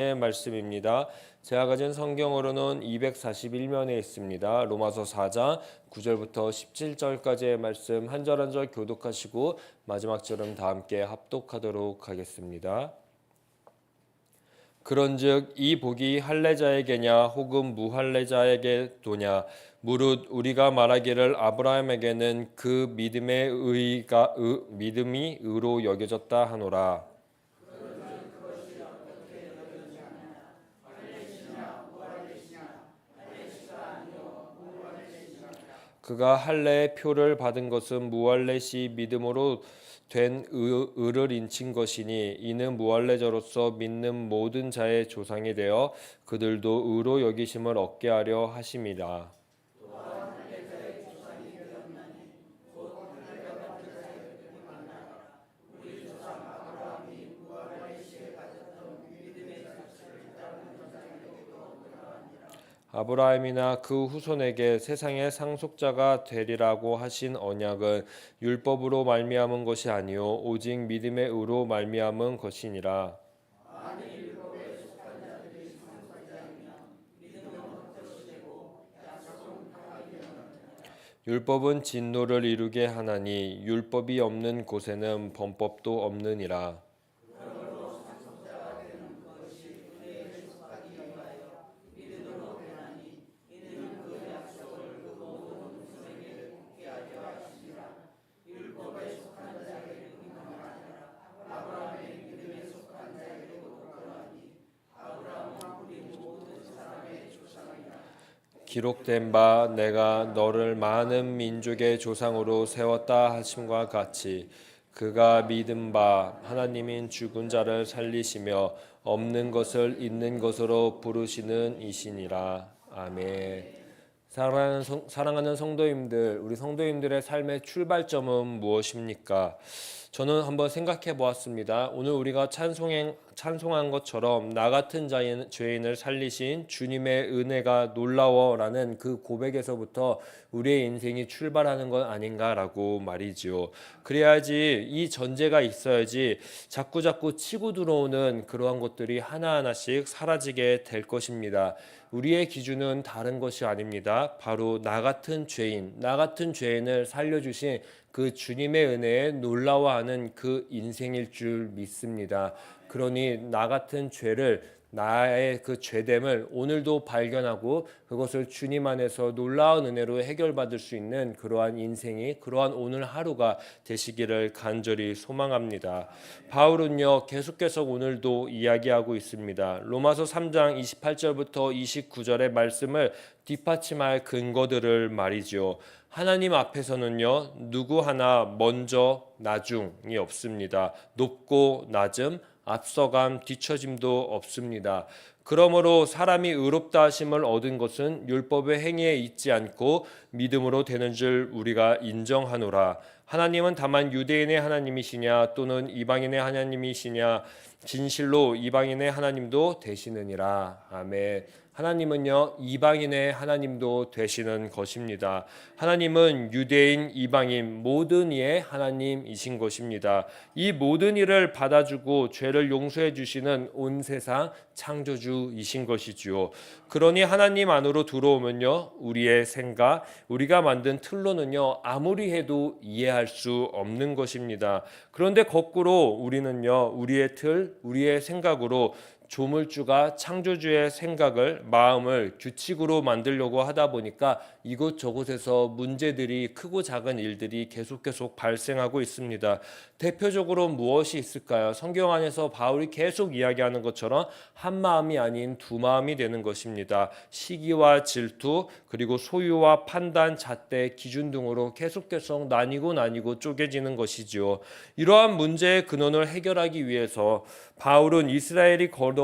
말씀입니다. 제가 가진 성경으로는 241면에 있습니다. 로마서 4장 9절부터 17절까지의 말씀 한 절 한 절 교독하시고 마지막 절은 다 함께 합독하도록 하겠습니다. 그런즉 이 복이 할례자에게냐 혹은 무할례자에게도냐 무릇 우리가 말하기를 아브라함에게는 그 믿음이 의로 여겨졌다 하노라. 그가 할례의 표를 받은 것은 무할례시 믿음으로 된 의를 인친 것이니 이는 무할례자로서 믿는 모든 자의 조상이 되어 그들도 의로 여기심을 얻게 하려 하심이라. 아브라함이나 그 후손에게 세상의 상속자가 되리라고 하신 언약은 율법으로 말미암은 것이 아니요 오직 믿음의 의로 말미암은 것이니라. 율법은 진노를 이루게 하나니 율법이 없는 곳에는 범법도 없느니라. 기록된 바 내가 너를 많은 민족의 조상으로 세웠다 하심과 같이 그가 믿은 바 하나님인 죽은 자를 살리시며 없는 것을 있는 것으로 부르시는 이시니라. 아멘. 사랑하는 성도님들, 우리 성도님들의 삶의 출발점은 무엇입니까? 저는 한번 생각해 보았습니다. 오늘 우리가 찬송한 것처럼 나 같은 죄인을 살리신 주님의 은혜가 놀라워라는 그 고백에서부터 우리의 인생이 출발하는 건 아닌가라고 말이지요. 그래야지 이 전제가 있어야지 자꾸자꾸 치고 들어오는 그러한 것들이 하나하나씩 사라지게 될 것입니다. 우리의 기준은 다른 것이 아닙니다. 바로 나 같은 죄인을 살려주신 그 주님의 은혜에 놀라워하는 그 인생일 줄 믿습니다. 그러니 나 같은 나의 그 죄됨을 오늘도 발견하고 그것을 주님 안에서 놀라운 은혜로 해결받을 수 있는 그러한 그러한 오늘 하루가 되시기를 간절히 소망합니다. 바울은요 계속해서 오늘도 이야기하고 있습니다. 로마서 3장 28절부터 29절의 말씀을 뒷받침할 근거들을 말이죠. 하나님 앞에서는요 누구 하나 먼저 나중이 없습니다. 높고 낮음, 앞서감, 뒤처짐도 없습니다. 그러므로 사람이 의롭다 하심을 얻은 것은 율법의 행위에 있지 않고 믿음으로 되는 줄 우리가 인정하노라. 하나님은 다만 유대인의 하나님이시냐 또는 이방인의 하나님이시냐 진실로 이방인의 하나님도 되시느니라. 아멘. 하나님은요 이방인의 하나님도 되시는 것입니다. 하나님은 유대인, 이방인 모든 이의 하나님이신 것입니다. 이 모든 일을 받아주고 죄를 용서해 주시는 온 세상 창조주이신 것이지요. 그러니 하나님 안으로 들어오면요 우리의 생각, 우리가 만든 틀로는요 아무리 해도 이해할 수 없는 것입니다. 그런데 거꾸로 우리는요 우리의 틀, 우리의 생각으로 조물주가 창조주의 생각을, 마음을 규칙으로 만들려고 하다 보니까 이곳저곳에서 문제들이, 크고 작은 일들이 계속 발생하고 있습니다. 대표적으로 무엇이 있을까요? 성경 안에서 바울이 계속 이야기하는 것처럼 한 마음이 아닌 두 마음이 되는 것입니다. 시기와 질투, 그리고 소유와 판단, 잣대, 기준 등으로 계속 나뉘고 쪼개지는 것이지요. 이러한 문제의 근원을 해결하기 위해서 바울은 이스라엘이 걸어온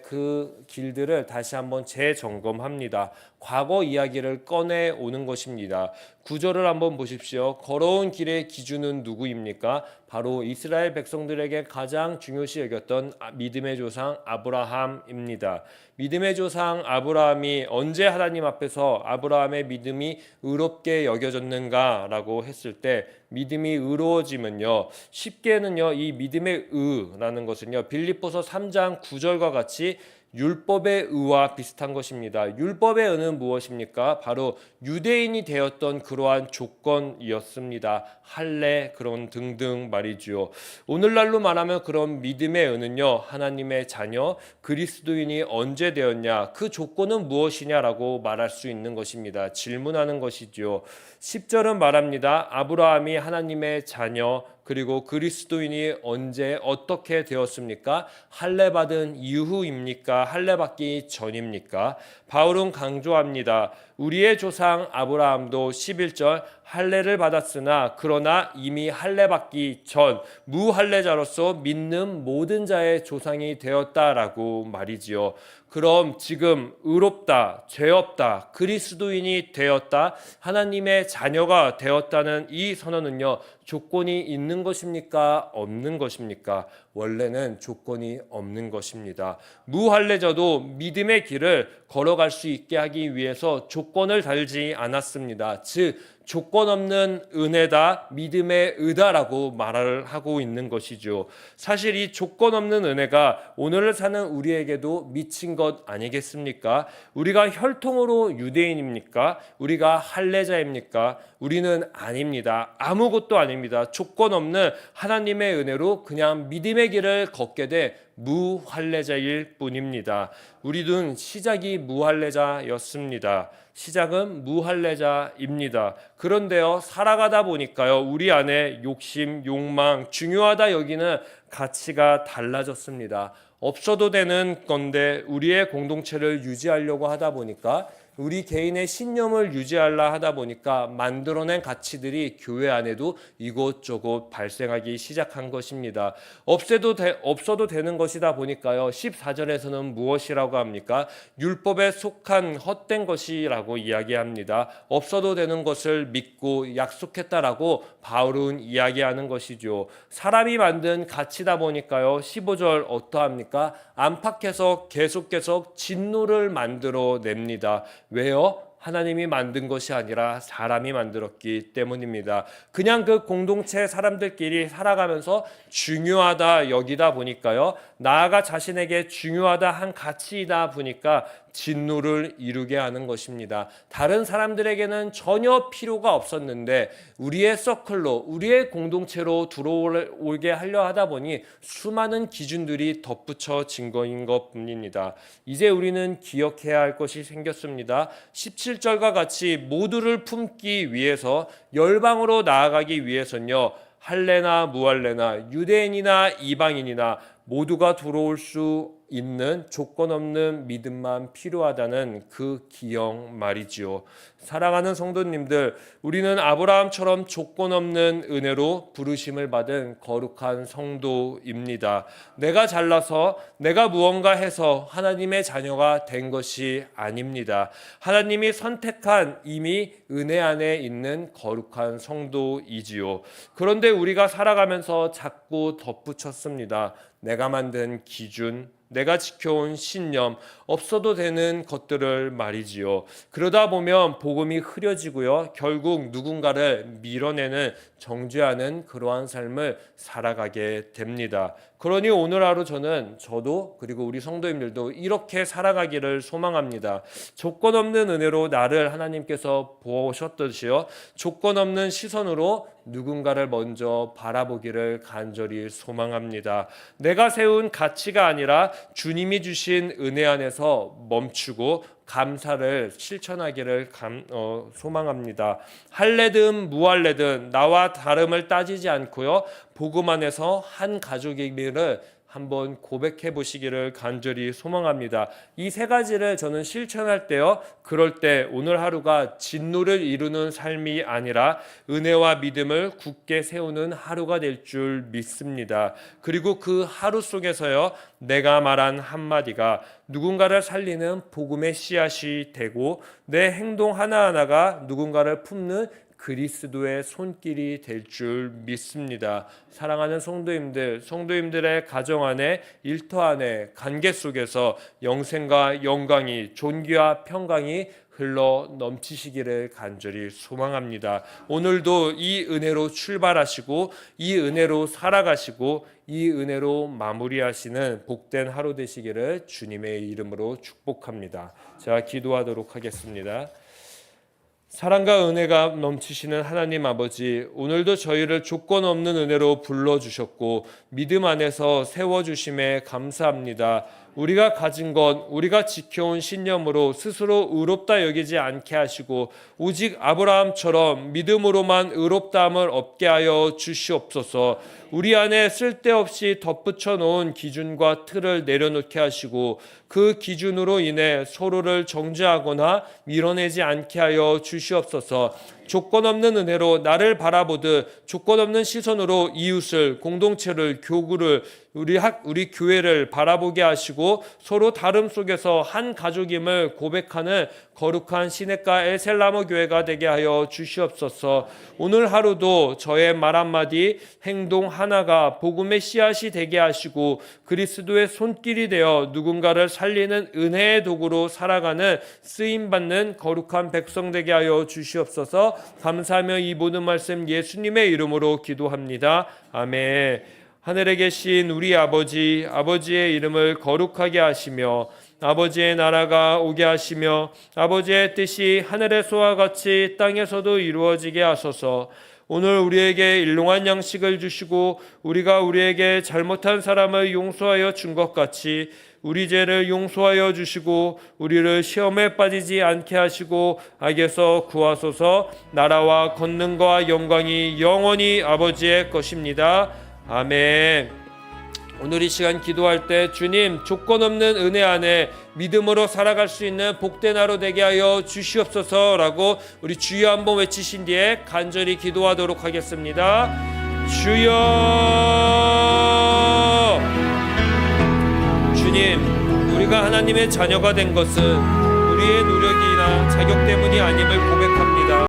그 길들을 다시 한번 재점검합니다. 과거 이야기를 꺼내 오는 것입니다. 구절을 한번 보십시오. 걸어온 길의 기준은 누구입니까? 바로 이스라엘 백성들에게 가장 중요시 여겼던 믿음의 조상 아브라함입니다. 믿음의 조상 아브라함이 언제 하나님 앞에서 아브라함의 믿음이 의롭게 여겨졌는가라고 했을 때 믿음이 의로워짐은요, 쉽게는요, 이 믿음의 의라는 것은요, 빌립보서 3장 9절과 같이 율법의 의와 비슷한 것입니다. 율법의 의는 무엇입니까? 바로 유대인이 되었던 그러한 조건이었습니다. 할례 그런 등등 말이지요. 오늘날로 말하면 그런 믿음의 의는요, 하나님의 자녀 그리스도인이 언제 되었냐, 그 조건은 무엇이냐라고 말할 수 있는 것입니다. 질문하는 것이지요. 10절은 말합니다. 아브라함이 하나님의 자녀 그리고 그리스도인이 언제 어떻게 되었습니까? 할례 받은 이후입니까? 할례 받기 전입니까? 바울은 강조합니다. 우리의 조상 아브라함도 11절 할례를 받았으나 그러나 이미 할례 받기 전 무할례자로서 믿는 모든 자의 조상이 되었다라고 말이지요. 그럼 지금 의롭다, 죄 없다, 그리스도인이 되었다, 하나님의 자녀가 되었다는 이 선언은요, 조건이 있는 것입니까? 없는 것입니까? 원래는 조건이 없는 것입니다. 무할례자도 믿음의 길을 걸어갈 수 있게 하기 위해서 조건을 달지 않았습니다. 즉 조건 없는 은혜다, 믿음의 의다라고 말을 하고 있는 것이죠. 사실 이 조건 없는 은혜가 오늘을 사는 우리에게도 미친 것 아니겠습니까? 우리가 혈통으로 유대인입니까? 우리가 할례자입니까? 우리는 아닙니다. 아무것도 아닙니다. 조건 없는 하나님의 은혜로 그냥 믿음의 길을 걷게 돼 무할례자일 뿐입니다. 우리는 시작이 무할례자였습니다. 시작은 무할례자입니다. 그런데요, 살아가다 보니까요, 우리 안에 욕심, 욕망, 중요하다 여기는 가치가 달라졌습니다. 없어도 되는 건데 우리의 공동체를 유지하려고 하다 보니까, 우리 개인의 신념을 유지하려 하다 보니까 만들어낸 가치들이 교회 안에도 이곳저곳 발생하기 시작한 것입니다. 없어도 되는 것이다 보니까요, 14절에서는 무엇이라고 합니까? 율법에 속한 헛된 것이라고 이야기합니다. 없어도 되는 것을 믿고 약속했다라고 바울은 이야기하는 것이죠. 사람이 만든 가치다 보니까요, 15절 어떠합니까? 안팎에서 계속 진노를 만들어 냅니다. 왜요? 하나님이 만든 것이 아니라 사람이 만들었기 때문입니다. 그냥 그 공동체 사람들끼리 살아가면서 중요하다 여기다 보니까요, 나아가 자신에게 중요하다 한 가치이다 보니까 진노를 이루게 하는 것입니다. 다른 사람들에게는 전혀 필요가 없었는데 우리의 서클로, 우리의 공동체로 들어오게 하려 하다 보니 수많은 기준들이 덧붙여진 거인 것뿐입니다. 이제 우리는 기억해야 할 것이 생겼습니다. 17절과 같이 모두를 품기 위해서, 열방으로 나아가기 위해서는요, 할례나 무할례나 유대인이나 이방인이나 모두가 들어올 수 있는 조건 없는 믿음만 필요하다는 그 기억 말이지요. 사랑하는 성도님들, 우리는 아브라함처럼 조건 없는 은혜로 부르심을 받은 거룩한 성도입니다. 내가 잘나서, 내가 무언가 해서 하나님의 자녀가 된 것이 아닙니다. 하나님이 선택한 이미 은혜 안에 있는 거룩한 성도이지요. 그런데 우리가 살아가면서 자꾸 덧붙였습니다. 내가 만든 기준, 내가 지켜온 신념, 없어도 되는 것들을 말이지요. 그러다 보면 복음이 흐려지고요, 결국 누군가를 밀어내는, 정죄하는 그러한 삶을 살아가게 됩니다. 그러니 오늘 하루 저도 그리고 우리 성도님들도 이렇게 살아가기를 소망합니다. 조건 없는 은혜로 나를 하나님께서 보셨듯이요, 조건 없는 시선으로 누군가를 먼저 바라보기를 간절히 소망합니다. 내가 세운 가치가 아니라 주님이 주신 은혜 안에서 멈추고 감사를 실천하기를 소망합니다. 할례든 무할례든 나와 다름을 따지지 않고요, 복음 안에서 한 가족이기를 한번 고백해 보시기를 간절히 소망합니다. 이 세 가지를 저는 실천할 때요, 그럴 때 오늘 하루가 진노를 이루는 삶이 아니라 은혜와 믿음을 굳게 세우는 하루가 될 줄 믿습니다. 그리고 그 하루 속에서요, 내가 말한 한마디가 누군가를 살리는 복음의 씨앗이 되고 내 행동 하나하나가 누군가를 품는 그리스도의 손길이 될 줄 믿습니다. 사랑하는 성도님들의 가정 안에, 일터 안에, 관계 속에서 영생과 영광이, 존귀와 평강이 흘러 넘치시기를 간절히 소망합니다. 오늘도 이 은혜로 출발하시고 이 은혜로 살아가시고 이 은혜로 마무리하시는 복된 하루 되시기를 주님의 이름으로 축복합니다. 제가 기도하도록 하겠습니다. 사랑과 은혜가 넘치시는 하나님 아버지, 오늘도 저희를 조건 없는 은혜로 불러주셨고 믿음 안에서 세워주심에 감사합니다. 우리가 가진 것, 우리가 지켜온 신념으로 스스로 의롭다 여기지 않게 하시고 오직 아브라함처럼 믿음으로만 의롭다함을 얻게 하여 주시옵소서. 우리 안에 쓸데없이 덧붙여 놓은 기준과 틀을 내려놓게 하시고 그 기준으로 인해 서로를 정죄하거나 밀어내지 않게 하여 주시옵소서. 조건 없는 은혜로 나를 바라보듯 조건 없는 시선으로 이웃을, 공동체를, 교구를, 우리 교회를 바라보게 하시고 서로 다름 속에서 한 가족임을 고백하는 거룩한 시냇가 엘셀나무 교회가 되게 하여 주시옵소서. 오늘 하루도 저의 말 한마디, 행동 하나가 복음의 씨앗이 되게 하시고 그리스도의 손길이 되어 누군가를 살리는 은혜의 도구로 살아가는 쓰임받는 거룩한 백성 되게 하여 주시옵소서. 감사하며 이 모든 말씀 예수님의 이름으로 기도합니다. 아멘. 하늘에 계신 우리 아버지의 이름을 거룩하게 하시며 아버지의 나라가 오게 하시며 아버지의 뜻이 하늘에서와 같이 땅에서도 이루어지게 하소서. 오늘 우리에게 일용할 양식을 주시고 우리가 우리에게 잘못한 사람을 용서하여 준 것 같이 우리 죄를 용서하여 주시고 우리를 시험에 빠지지 않게 하시고 악에서 구하소서. 나라와 권능과 영광이 영원히 아버지의 것입니다. 아멘. 오늘 이 시간 기도할 때 주님 조건 없는 은혜 안에 믿음으로 살아갈 수 있는 복된 하루 되게 하여 주시옵소서라고 우리 주여 한번 외치신 뒤에 간절히 기도하도록 하겠습니다. 주여. 주님, 우리가 하나님의 자녀가 된 것은 우리의 노력이나 자격 때문이 아님을 고백합니다.